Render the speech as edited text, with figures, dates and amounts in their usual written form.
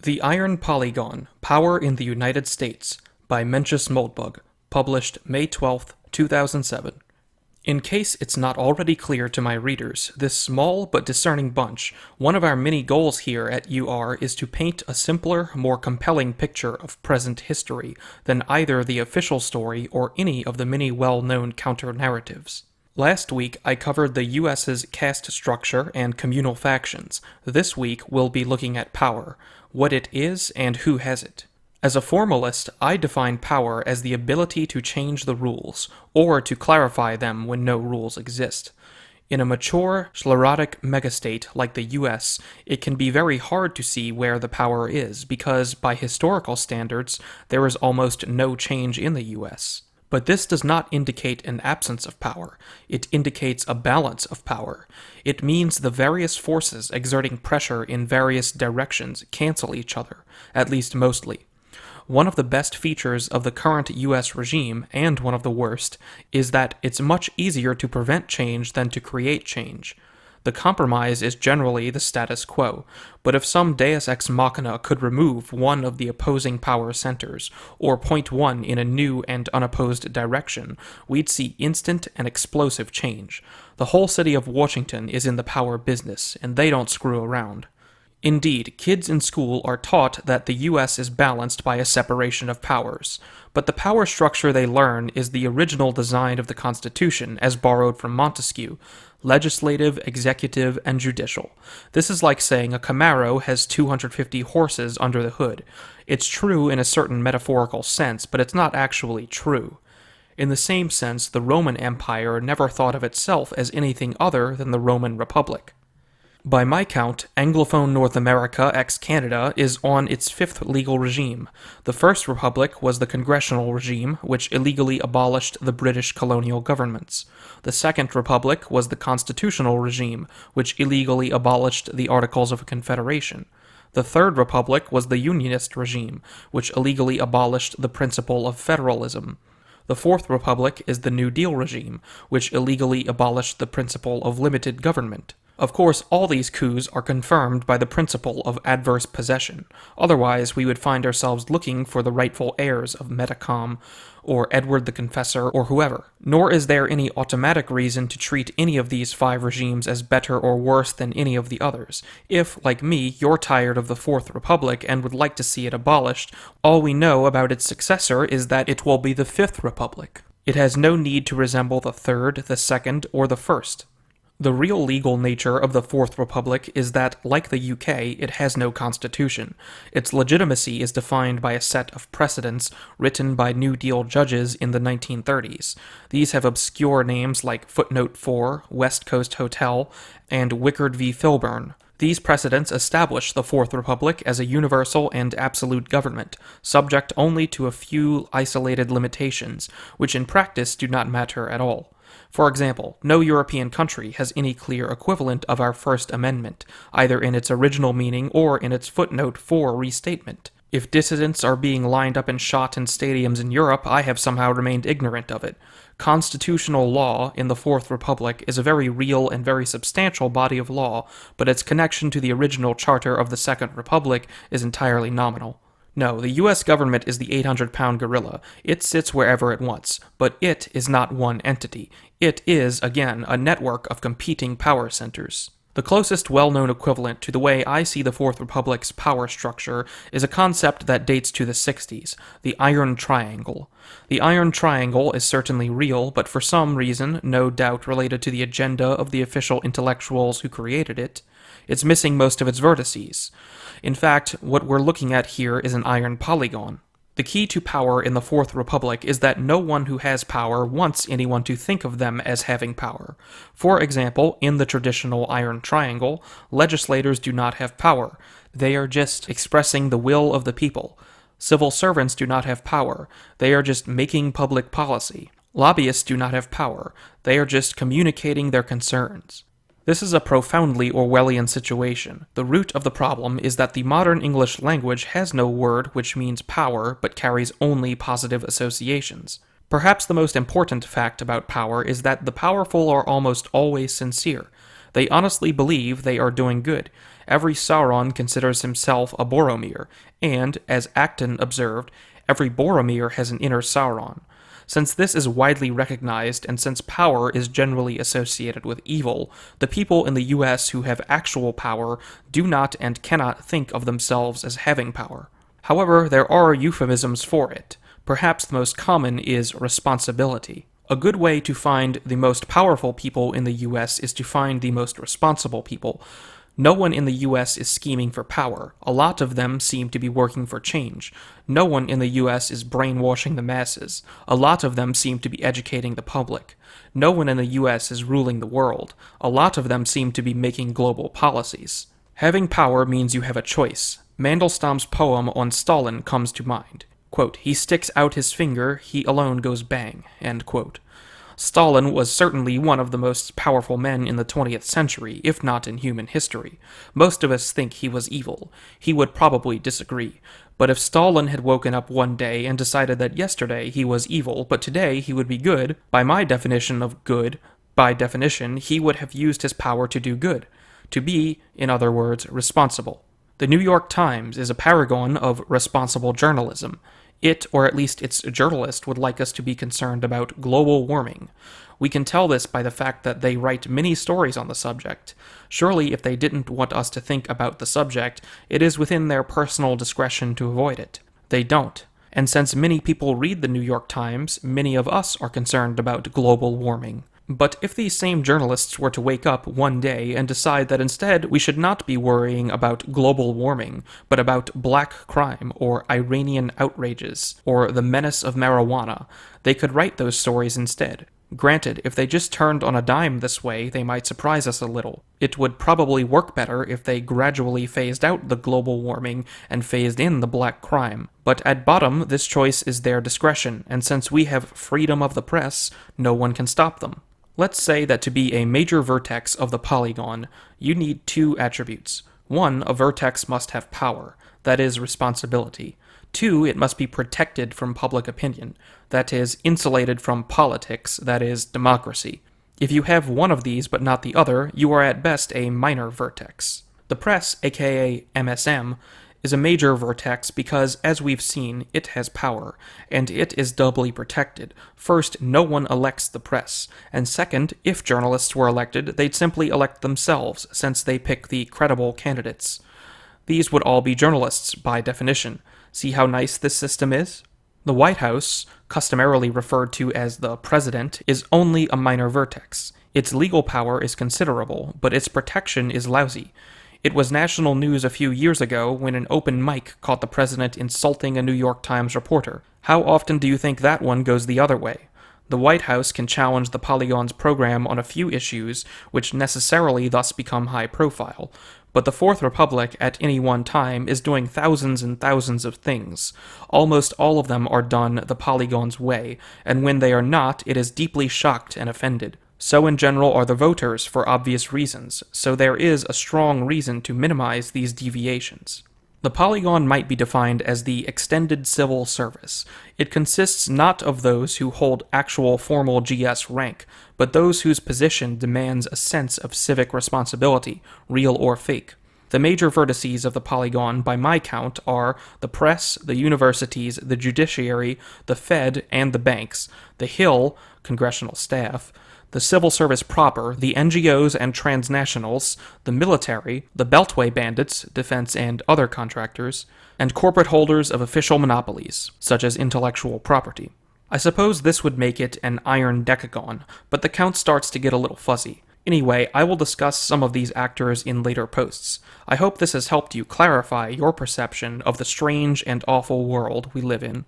The Iron Polygon, Power in the United States, by Mencius Moldbug, published May 12, 2007. In case it's not already clear to my readers, this small but discerning bunch, one of our many goals here at UR is to paint a simpler, more compelling picture of present history than either the official story or any of the many well-known counter-narratives. Last week, I covered the US's caste structure and communal factions. This week, we'll be looking at power, what it is and who has it. As a formalist, I define power as the ability to change the rules, or to clarify them when no rules exist. In a mature, sclerotic megastate like the US, it can be very hard to see where the power is because, by historical standards, there is almost no change in the US. But this does not indicate an absence of power. It indicates a balance of power. It means the various forces exerting pressure in various directions cancel each other, at least mostly. One of the best features of the current US regime, and one of the worst, is that it's much easier to prevent change than to create change. The compromise is generally the status quo, but if some deus ex machina could remove one of the opposing power centers, or point one in a new and unopposed direction, we'd see instant and explosive change. The whole city of Washington is in the power business, and they don't screw around. Indeed, kids in school are taught that the US is balanced by a separation of powers, but the power structure they learn is the original design of the Constitution as borrowed from Montesquieu: legislative, executive, and judicial. This is like saying a Camaro has 250 horses under the hood. It's true in a certain metaphorical sense, but it's not actually true. In the same sense, the Roman Empire never thought of itself as anything other than the Roman Republic. By my count, Anglophone North America ex-Canada is on its fifth legal regime. The First Republic was the congressional regime, which illegally abolished the British colonial governments. The Second Republic was the constitutional regime, which illegally abolished the Articles of Confederation. The Third Republic was the Unionist regime, which illegally abolished the principle of federalism. The Fourth Republic is the New Deal regime, which illegally abolished the principle of limited government. Of course, all these coups are confirmed by the principle of adverse possession. Otherwise, we would find ourselves looking for the rightful heirs of Metacom, or Edward the Confessor, or whoever. Nor is there any automatic reason to treat any of these five regimes as better or worse than any of the others. If, like me, you're tired of the Fourth Republic and would like to see it abolished, all we know about its successor is that it will be the Fifth Republic. It has no need to resemble the Third, the Second, or the First. The real legal nature of the Fourth Republic is that, like the UK, it has no constitution. Its legitimacy is defined by a set of precedents written by New Deal judges in the 1930s. These have obscure names like Footnote 4, West Coast Hotel, and Wickard v. Filburn. These precedents establish the Fourth Republic as a universal and absolute government, subject only to a few isolated limitations, which in practice do not matter at all. For example, no European country has any clear equivalent of our First Amendment, either in its original meaning or in its footnote 4 restatement. If dissidents are being lined up and shot in stadiums in Europe, I have somehow remained ignorant of it. Constitutional law in the Fourth Republic is a very real and very substantial body of law, but its connection to the original charter of the Second Republic is entirely nominal. No, the US government is the 800-pound gorilla. It sits wherever it wants, but it is not one entity. It is, again, a network of competing power centers. The closest well-known equivalent to the way I see the Fourth Republic's power structure is a concept that dates to the 60s, the Iron Triangle. The Iron Triangle is certainly real, but for some reason, no doubt related to the agenda of the official intellectuals who created it, it's missing most of its vertices. In fact, what we're looking at here is an iron polygon. The key to power in the Fourth Republic is that no one who has power wants anyone to think of them as having power. For example, in the traditional Iron Triangle, legislators do not have power. They are just expressing the will of the people. Civil servants do not have power. They are just making public policy. Lobbyists do not have power. They are just communicating their concerns. This is a profoundly Orwellian situation. The root of the problem is that the modern English language has no word which means power, but carries only positive associations. Perhaps the most important fact about power is that the powerful are almost always sincere. They honestly believe they are doing good. Every Sauron considers himself a Boromir, and, as Acton observed, every Boromir has an inner Sauron. Since this is widely recognized, and since power is generally associated with evil, the people in the US who have actual power do not and cannot think of themselves as having power. However, there are euphemisms for it. Perhaps the most common is responsibility. A good way to find the most powerful people in the US is to find the most responsible people. No one in the US is scheming for power. A lot of them seem to be working for change. No one in the US is brainwashing the masses. A lot of them seem to be educating the public. No one in the US is ruling the world. A lot of them seem to be making global policies. Having power means you have a choice. Mandelstam's poem on Stalin comes to mind. Quote, "He sticks out his finger, he alone goes bang." End quote. Stalin was certainly one of the most powerful men in the 20th century, if not in human history. Most of us think he was evil. He would probably disagree. But if Stalin had woken up one day and decided that yesterday he was evil, but today he would be good, by my definition of good, by definition, he would have used his power to do good. To be, in other words, responsible. The New York Times is a paragon of responsible journalism. It, or at least its journalist, would like us to be concerned about global warming. We can tell this by the fact that they write many stories on the subject. Surely, if they didn't want us to think about the subject, it is within their personal discretion to avoid it. They don't. And since many people read the New York Times, many of us are concerned about global warming. But if these same journalists were to wake up one day and decide that instead we should not be worrying about global warming, but about black crime, or Iranian outrages, or the menace of marijuana, they could write those stories instead. Granted, if they just turned on a dime this way, they might surprise us a little. It would probably work better if they gradually phased out the global warming and phased in the black crime. But at bottom, this choice is their discretion, and since we have freedom of the press, no one can stop them. Let's say that to be a major vertex of the polygon, you need two attributes. One, a vertex must have power, that is, responsibility. Two, it must be protected from public opinion, that is, insulated from politics, that is, democracy. If you have one of these but not the other, you are at best a minor vertex. The press, aka MSM, is a major vertex because, as we've seen, it has power, and it is doubly protected. First, no one elects the press, and second, if journalists were elected, they'd simply elect themselves, since they pick the credible candidates. These would all be journalists, by definition. See how nice this system is? The White House, customarily referred to as the President, is only a minor vertex. Its legal power is considerable, but its protection is lousy. It was national news a few years ago when an open mic caught the president insulting a New York Times reporter. How often do you think that one goes the other way? The White House can challenge the Polygon's program on a few issues, which necessarily thus become high profile. But the Fourth Republic, at any one time, is doing thousands and thousands of things. Almost all of them are done the Polygon's way, and when they are not, it is deeply shocked and offended. So in general are the voters for obvious reasons, so there is a strong reason to minimize these deviations. The Polygon might be defined as the extended civil service. It consists not of those who hold actual formal GS rank, but those whose position demands a sense of civic responsibility, real or fake. The major vertices of the Polygon, by my count, are the press, the universities, the judiciary, the Fed, and the banks, the Hill, congressional staff, the civil service proper, the NGOs and transnationals, the military, the Beltway bandits, defense and other contractors, and corporate holders of official monopolies, such as intellectual property. I suppose this would make it an iron decagon, but the count starts to get a little fuzzy. Anyway, I will discuss some of these actors in later posts. I hope this has helped you clarify your perception of the strange and awful world we live in.